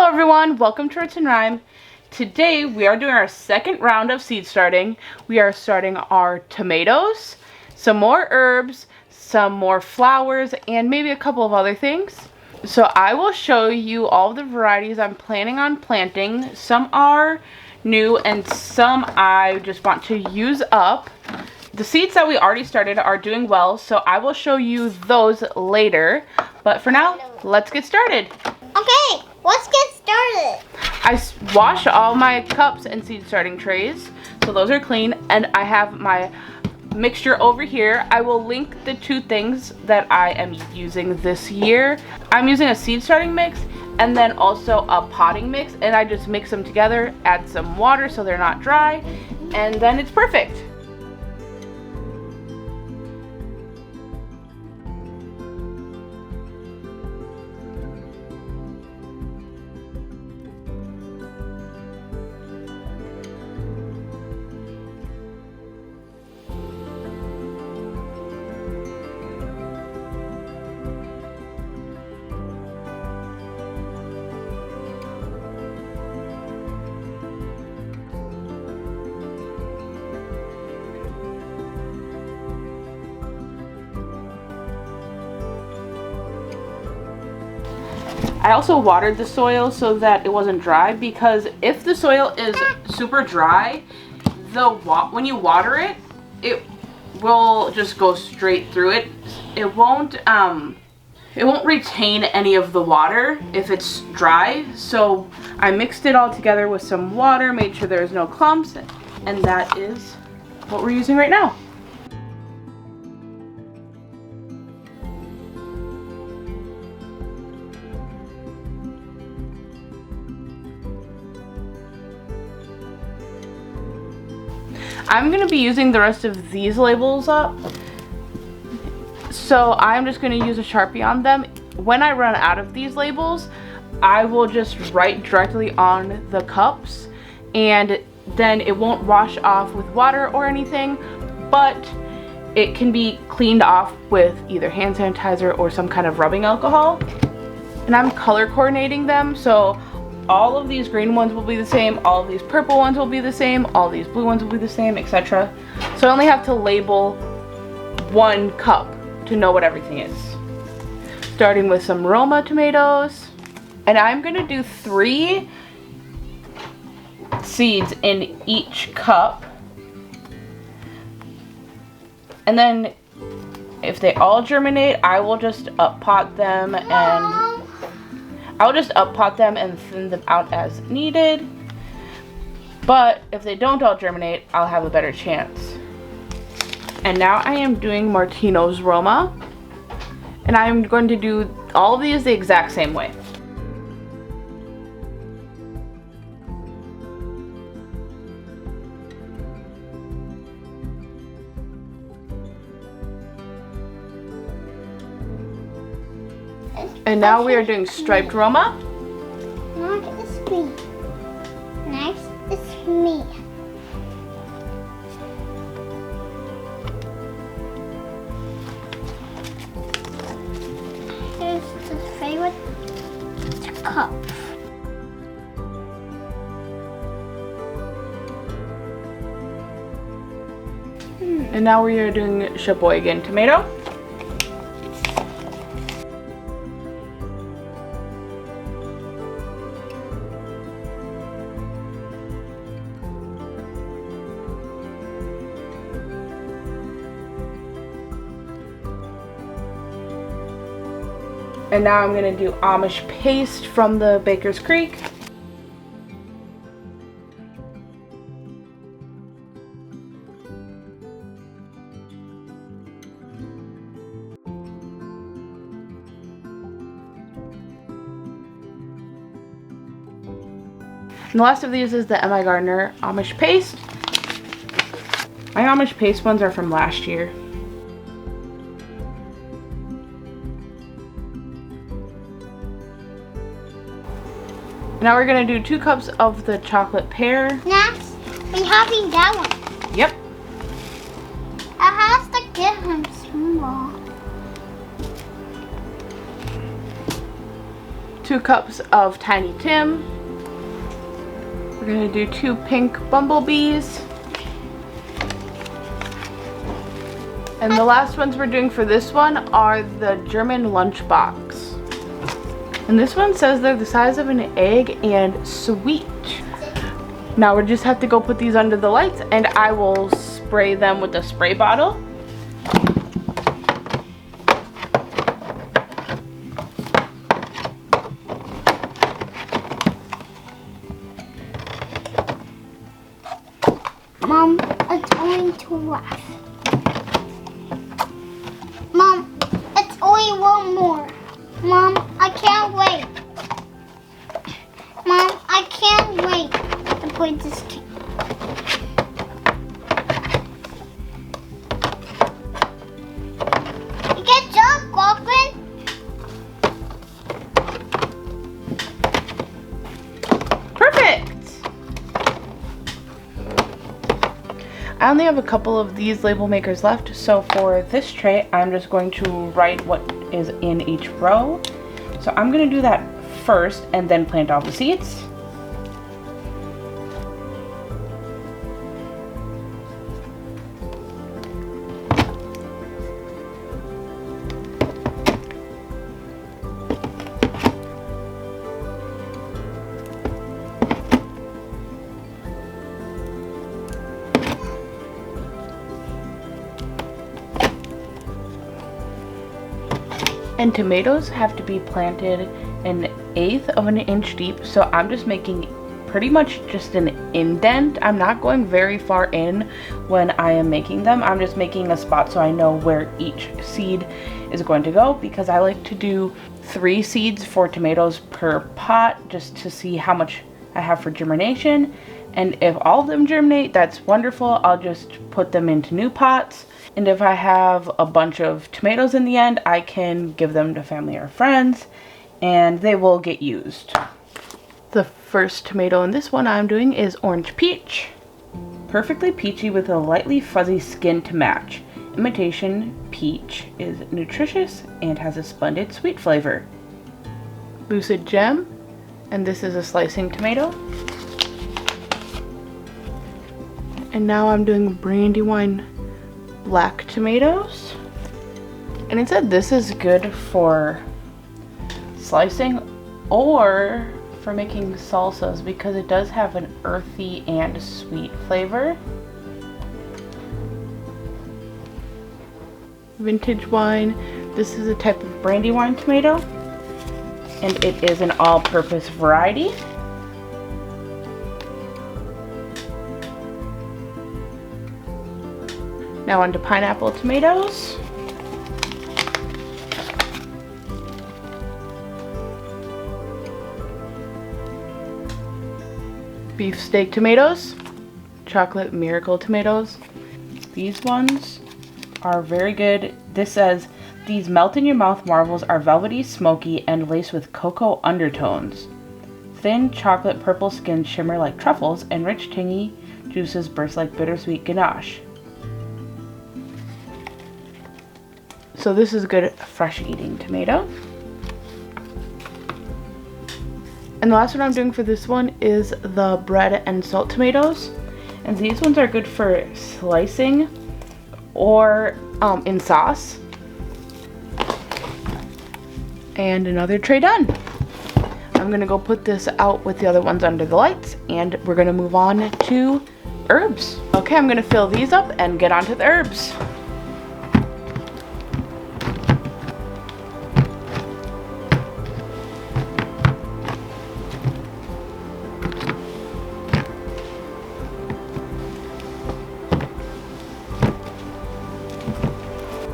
everyone, welcome to Roots and Rhyme. Today we are doing our second round of seed starting. We are starting our tomatoes, some more herbs, some more flowers, and maybe a couple of other things. So I will show you all the varieties I'm planning on planting. Some are new and some I just want to use up. The seeds that we already started are doing well, so I will show you those later. But for now, let's get started. Okay, let's get started. I wash all my cups and seed starting trays, so those are clean, and I have my mixture over here. I will link the two things that I am using this year. I'm using a seed starting mix and then also a potting mix, and I just mix them together, add some water so they're not dry, and then it's perfect. I also watered the soil so that it wasn't dry, because if the soil is super dry, when you water it, it will just go straight through it. It won't retain any of the water if it's dry. So I mixed it all together with some water, made sure there's no clumps, and that is what we're using right now. I'm going to be using the rest of these labels up, so I'm just going to use a Sharpie on them. When I run out of these labels, I will just write directly on the cups, and then it won't wash off with water or anything, but it can be cleaned off with either hand sanitizer or some kind of rubbing alcohol. And I'm color coordinating them, so all of these green ones will be the same, all of these purple ones will be the same, all these blue ones will be the same, etc. So I only have to label one cup to know what everything is. Starting with some Roma tomatoes. And I'm going to do 3 seeds in each cup. And then if they all germinate, I will just pot them and I'll just pot them and thin them out as needed. But if they don't all germinate, I'll have a better chance. And now I am doing Martino's Roma. And I'm going to do all of these the exact same way. And now we are doing striped Roma. Next is me. Next is me. Here's the favorite cup. And now we are doing Sheboygan tomato. And now I'm going to do Amish paste from the Baker's Creek. And the last of these is the M.I. Gardner Amish paste. My Amish paste ones are from last year. Now we're going to do 2 cups of the chocolate pear. Next, we having that one. Yep. It has to get him small. 2 cups of Tiny Tim. We're gonna do 2 pink bumblebees. And the last ones we're doing for this one are the German lunchbox. And this one says they're the size of an egg and sweet. Now we just have to go put these under the lights and I will spray them with a spray bottle. Mom, it's only 2 left. Mom, it's only 1 more. Mom, I can't wait. Mom, I can't wait to put this cake. Good job, Lachlan. Perfect! I only have a couple of these label makers left, so for this tray, I'm just going to write what is in each row. So I'm going to do that first and then plant all the seeds. And tomatoes have to be planted 1/8 of an inch deep, so I'm just making pretty much just an indent. I'm not going very far in when I am making them. I'm just making a spot so I know where each seed is going to go, because I like to do 3 seeds for tomatoes per pot just to see how much I have for germination. And if all of them germinate, that's wonderful. I'll just put them into new pots. And if I have a bunch of tomatoes in the end, I can give them to family or friends and they will get used. The first tomato in this one I'm doing is orange peach. Perfectly peachy with a lightly fuzzy skin to match. Imitation peach is nutritious and has a splendid sweet flavor. Lucid gem, and this is a slicing tomato. And now I'm doing Brandywine black tomatoes. And it said this is good for slicing or for making salsas because it does have an earthy and sweet flavor. Vintage wine. This is a type of Brandywine tomato, and it is an all-purpose variety. Now on to pineapple tomatoes. Beefsteak tomatoes. Chocolate miracle tomatoes. These ones are very good. This says, these melt in your mouth marvels are velvety, smoky, and laced with cocoa undertones. Thin chocolate purple skins shimmer like truffles, and rich tangy juices burst like bittersweet ganache. So this is good fresh eating tomato. And the last one I'm doing for this one is the bread and salt tomatoes. And these ones are good for slicing or in sauce. And another tray done. I'm gonna go put this out with the other ones under the lights, and we're gonna move on to herbs. Okay, I'm gonna fill these up and get onto the herbs.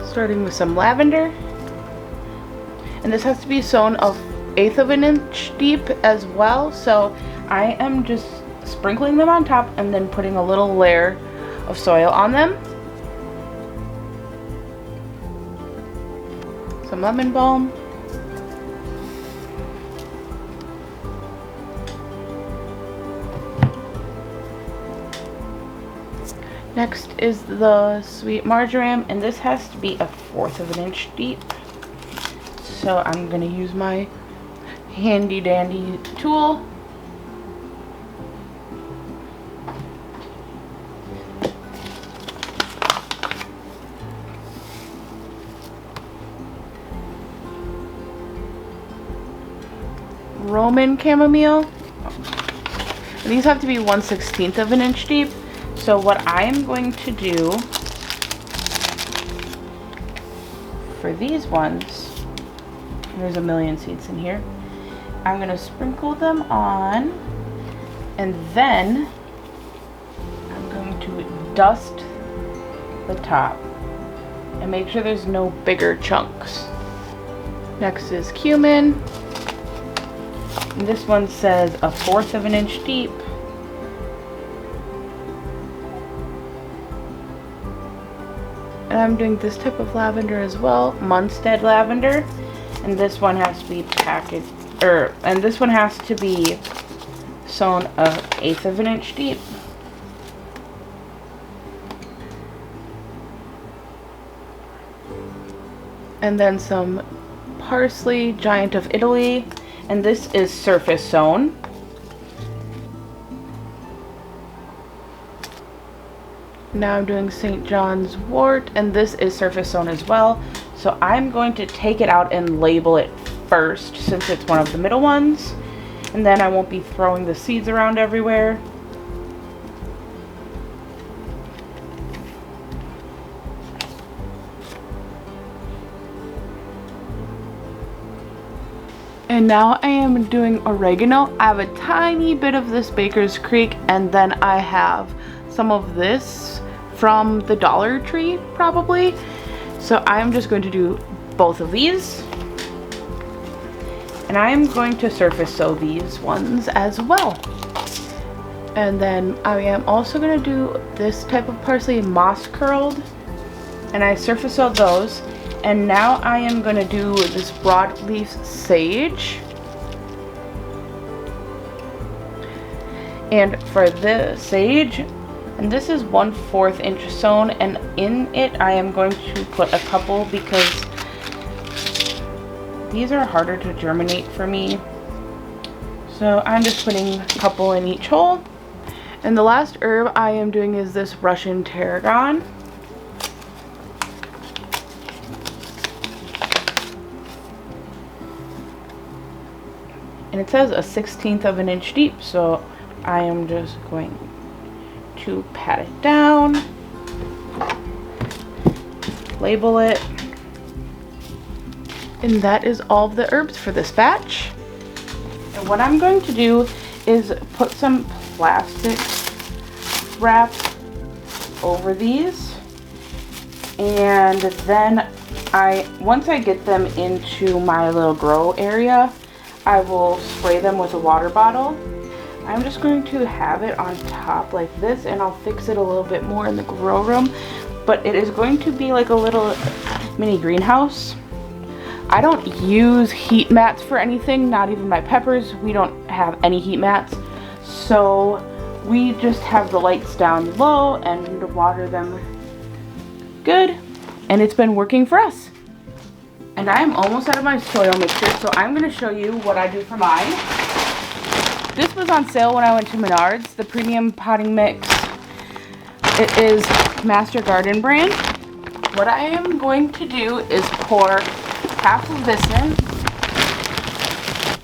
Starting with some lavender. And this has to be sown 1/8 of an inch deep as well. So I am just sprinkling them on top and then putting a little layer of soil on them. Some lemon balm. Next is the sweet marjoram, and this has to be 1/4 of an inch deep. So I'm gonna use my handy dandy tool. Roman chamomile. These have to be 1/16 of an inch deep. So what I am going to do for these ones, there's a million seeds in here, I'm going to sprinkle them on, and then I'm going to dust the top and make sure there's no bigger chunks. Next is cumin. And this one says 1/4 of an inch deep. And I'm doing this type of lavender as well, Munstead lavender. And this one has to be packaged, and this one has to be sewn 1/8 of an inch deep. And then some parsley, Giant of Italy. And this is surface sewn. Now I'm doing St. John's wort, and this is surface sewn as well. So I'm going to take it out and label it first, since it's one of the middle ones. And then I won't be throwing the seeds around everywhere. And now I am doing oregano. I have a tiny bit of this Baker's Creek, and then I have some of this from the Dollar Tree, probably. So I'm just going to do both of these. And I'm going to surface sew these ones as well. And then I am also going to do this type of parsley, moss curled. And I surface sewed those. And now I am going to do this broadleaf sage. And for the sage, and this is 1/4 inch sewn, and in it I am going to put a couple because these are harder to germinate for me. So I'm just putting a couple in each hole. And the last herb I am doing is this Russian tarragon. And it says 1/16 of an inch deep, so I am just going to pat it down, label it, and that is all of the herbs for this batch. And what I'm going to do is put some plastic wrap over these, and then once I get them into my little grow area, I will spray them with a water bottle. I'm just going to have it on top like this, and I'll fix it a little bit more in the grow room. But it is going to be like a little mini greenhouse. I don't use heat mats for anything, not even my peppers. We don't have any heat mats. So we just have the lights down low and water them good. And it's been working for us. And I am almost out of my soil mixture, so I'm going to show you what I do for mine. This was on sale when I went to Menards, the premium potting mix. It is Master Garden brand. What I am going to do is pour half of this in.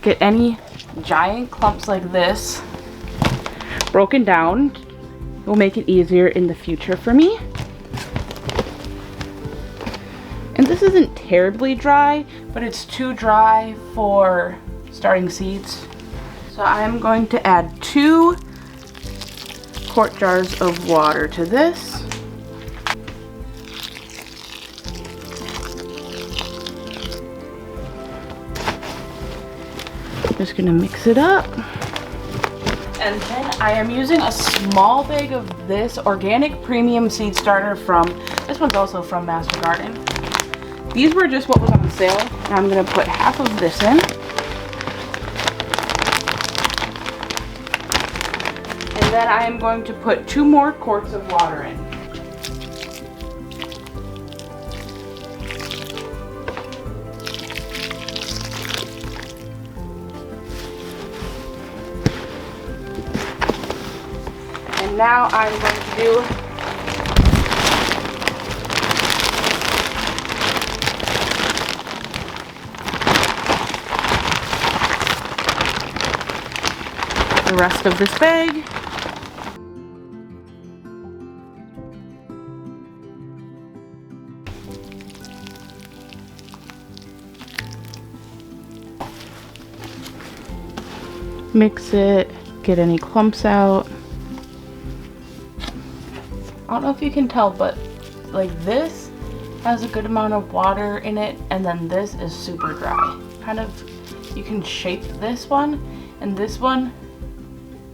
Get any giant clumps like this broken down. It will make it easier in the future for me. And this isn't terribly dry, but it's too dry for starting seeds. So I'm going to add 2 quart jars of water to this. Just gonna mix it up. And then I am using a small bag of this organic premium seed starter this one's also from Master Garden. These were just what was on sale, and I'm going to put half of this in. And then I am going to put 2 more quarts of water in. now I'm going to do the rest of this bag. Mix it, get any clumps out. I don't know if you can tell, but like this has a good amount of water in it, and then this is super dry. Kind of, you can shape this one, and this one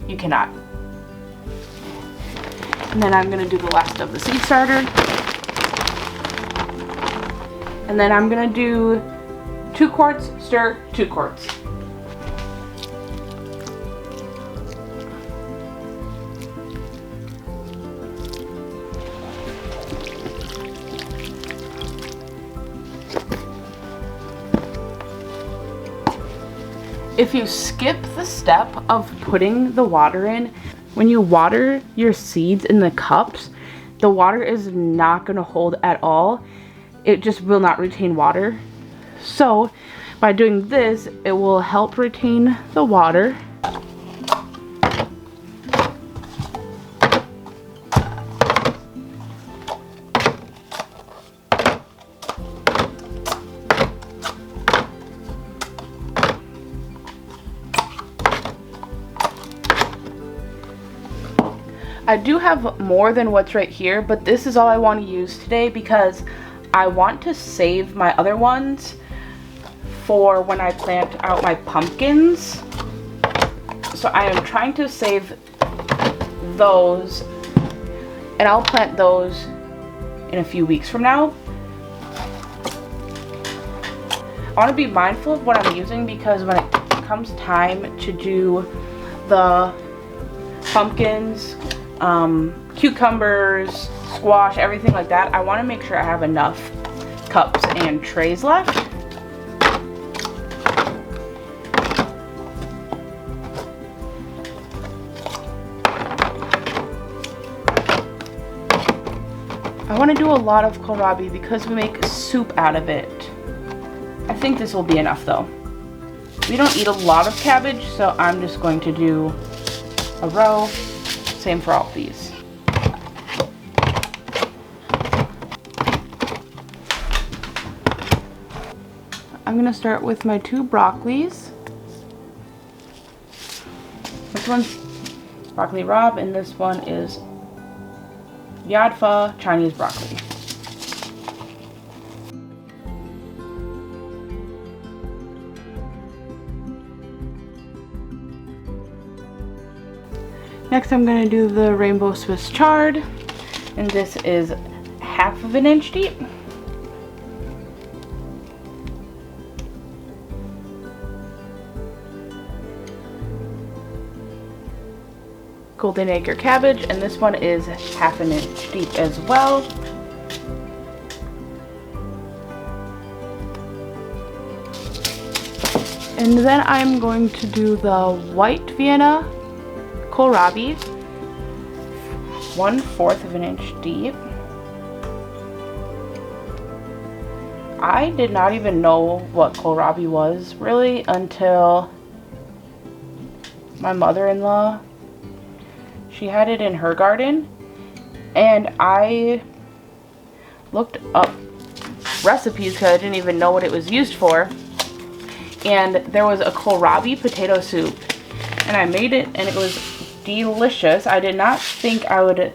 you cannot. And then I'm gonna do the last of the seed starter. And then I'm gonna do 2 quarts, stir 2 quarts. If you skip the step of putting the water in, when you water your seeds in the cups, the water is not going to hold at all. It just will not retain water. So by doing this, it will help retain the water. I do have more than what's right here, but this is all I want to use today because I want to save my other ones for when I plant out my pumpkins. So I am trying to save those, and I'll plant those in a few weeks from now. I want to be mindful of what I'm using because when it comes time to do the pumpkins, cucumbers, squash, everything like that, I want to make sure I have enough cups and trays left. I want to do a lot of kohlrabi because we make soup out of it. I think this will be enough though. We don't eat a lot of cabbage, so I'm just going to do a row. Same for all of these. I'm gonna start with my 2 broccolis. This one's broccoli rabe, and this one is Yadfa Chinese broccoli. Next I'm going to do the rainbow Swiss chard, and this is 1/2 inch deep. Golden acre cabbage, and this one is 1/2 inch deep as well. And then I'm going to do the white Vienna kohlrabi, 1/4 inch deep. I did not even know what kohlrabi was really until my mother-in-law, she had it in her garden, and I looked up recipes because I didn't even know what it was used for, and there was a kohlrabi potato soup, and I made it and it was delicious. I did not think I'd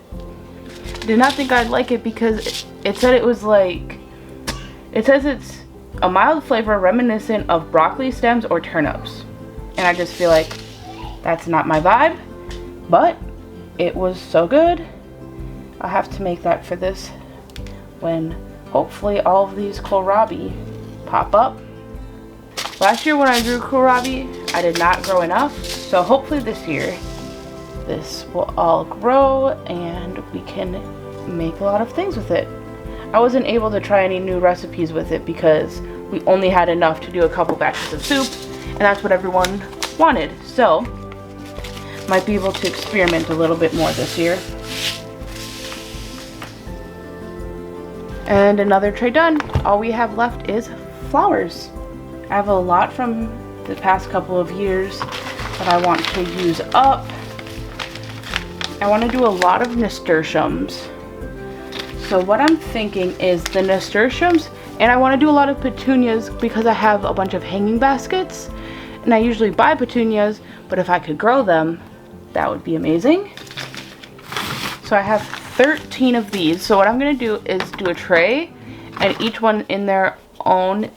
like it because it said it was like, it says it's a mild flavor reminiscent of broccoli stems or turnips, and I just feel like that's not my vibe, but it was so good. I'll have to make that for this when hopefully all of these kohlrabi pop up. Last year when I grew kohlrabi, I did not grow enough, so hopefully this year this will all grow and we can make a lot of things with it. I wasn't able to try any new recipes with it because we only had enough to do a couple batches of soup, and that's what everyone wanted. So might be able to experiment a little bit more this year. And another tray done. All we have left is flowers. I have a lot from the past couple of years that I want to use up. I want to do a lot of nasturtiums. So what I'm thinking is the nasturtiums, and I want to do a lot of petunias because I have a bunch of hanging baskets. And I usually buy petunias, but if I could grow them, that would be amazing. So I have 13 of these. So what I'm going to do is do a tray, and each one in their own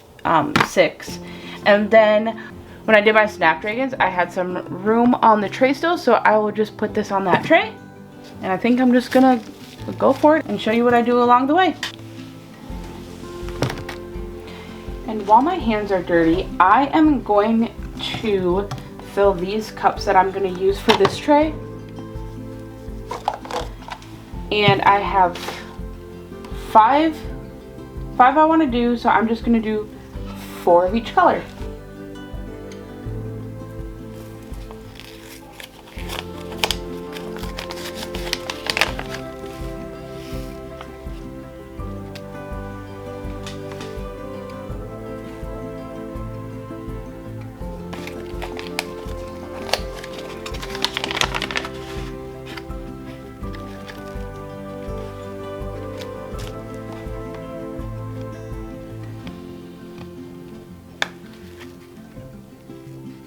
6. And then when I did my snapdragons, I had some room on the tray still, so I will just put this on that tray. And I think I'm just gonna go for it and show you what I do along the way. And while my hands are dirty, I am going to fill these cups that I'm gonna use for this tray. And I have five I want to do, so I'm just gonna do 4 of each color.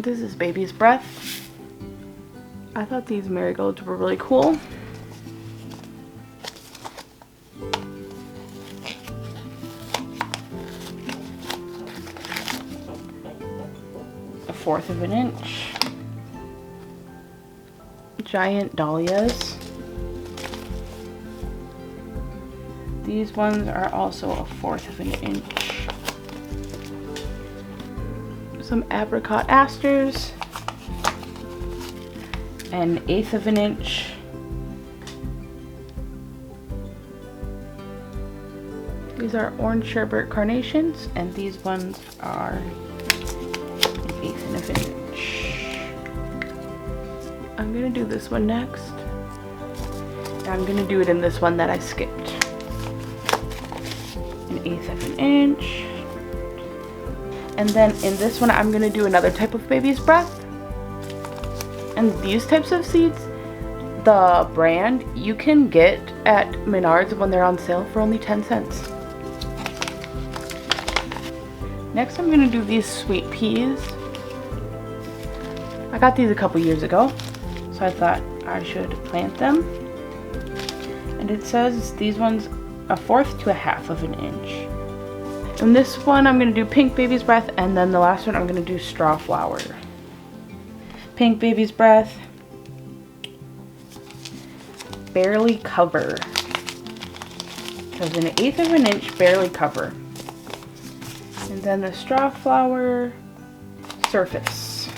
This is Baby's Breath. I thought these marigolds were really cool. A 1/4 of an inch. Giant dahlias. These ones are also a 1/4 of an inch. Some apricot asters, an 1/8 of an inch. These are orange sherbet carnations, and these ones are an 1/8 of an inch. I'm gonna do this one next. And I'm gonna do it in this one that I skipped. An 1/8 of an inch. And then in this one, I'm gonna do another type of Baby's Breath. And these types of seeds, the brand, you can get at Menards when they're on sale for only 10 cents. Next, I'm gonna do these sweet peas. I got these a couple years ago, so I thought I should plant them. And it says these ones a 1/4 to a 1/2 of an inch. And this one I'm going to do pink Baby's Breath, and then the last one I'm going to do straw flower. Pink Baby's Breath. Barely cover. So it's an 1/8 of an inch barely cover. And then the straw flower surface.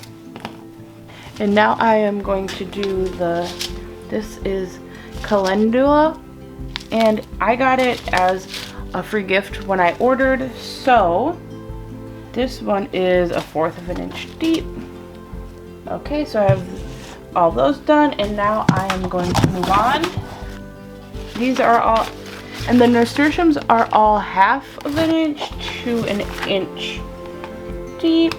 And now I am going to do this is calendula, and I got it as a free gift when I ordered. So this one is a 1/4 of an inch deep. Okay, so I have all those done, and now I am going to move on. These are all, and the nasturtiums are all 1/2 of an inch to an inch deep.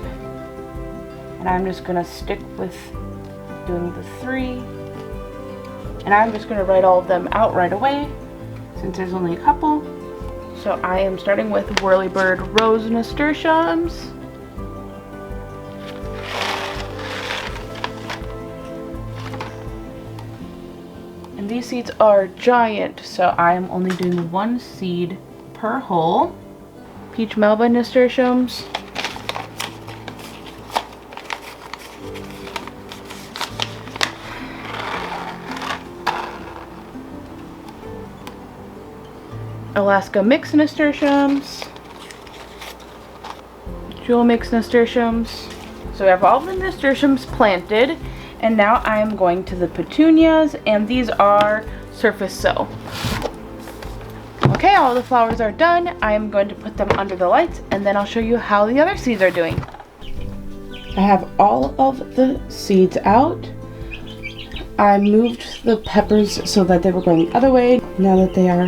And I'm just gonna stick with doing the 3. And I'm just gonna write all of them out right away since there's only a couple. So I am starting with Whirlybird Rose Nasturtiums. And these seeds are giant, so I am only doing 1 seed per hole. Peach Melba Nasturtiums. Alaska Mix Nasturtiums, Jewel Mix Nasturtiums. So we have all the nasturtiums planted, and now I am going to the petunias, and these are surface sow. Okay, all the flowers are done. I am going to put them under the lights, and then I'll show you how the other seeds are doing. I have all of the seeds out. I moved the peppers so that they were going the other way. Now that they are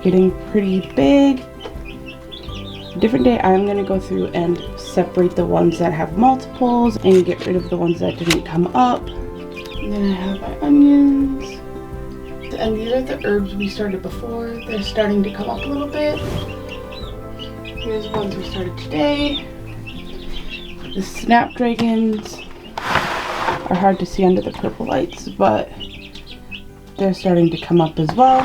getting pretty big, a different day I'm going to go through and separate the ones that have multiples and get rid of the ones that didn't come up. And then I have my onions. And these are the herbs we started before. They're starting to come up a little bit. Here's the ones we started today. The snapdragons are hard to see under the purple lights, but they're starting to come up as well.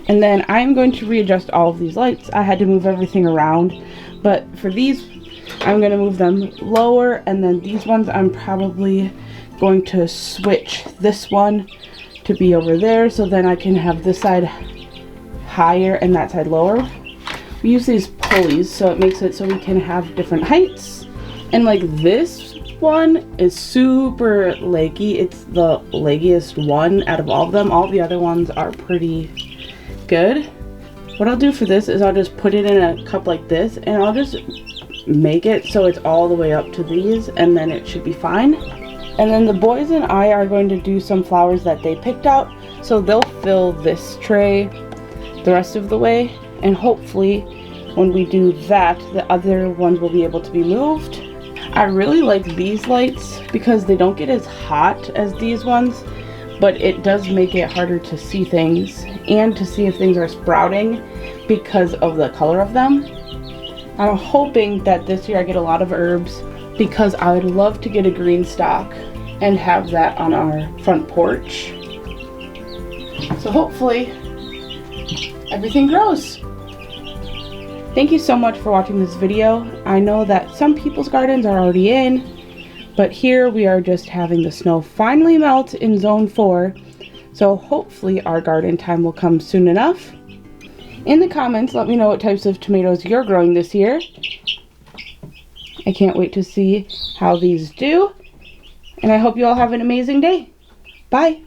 And then I'm going to readjust all of these lights. I had to move everything around, but for these, I'm going to move them lower, and then these ones I'm probably going to switch this one to be over there, so then I can have this side higher and that side lower. We use these pulleys, so it makes it so we can have different heights. And like this one is super leggy. It's the leggiest one out of all of them. All the other ones are pretty good. What I'll do for this is I'll just put it in a cup like this, and I'll just make it so it's all the way up to these, and then it should be fine. And then the boys and I are going to do some flowers that they picked out, so they'll fill this tray the rest of the way, and hopefully when we do that, the other ones will be able to be moved. I really like these lights because they don't get as hot as these ones, but it does make it harder to see things and to see if things are sprouting because of the color of them. I'm hoping that this year I get a lot of herbs because I would love to get a green stalk and have that on our front porch. So hopefully everything grows. Thank you so much for watching this video. I know that some people's gardens are already in, but here we are just having the snow finally melt in zone 4. So hopefully our garden time will come soon enough. In the comments, let me know what types of tomatoes you're growing this year. I can't wait to see how these do. And I hope you all have an amazing day. Bye.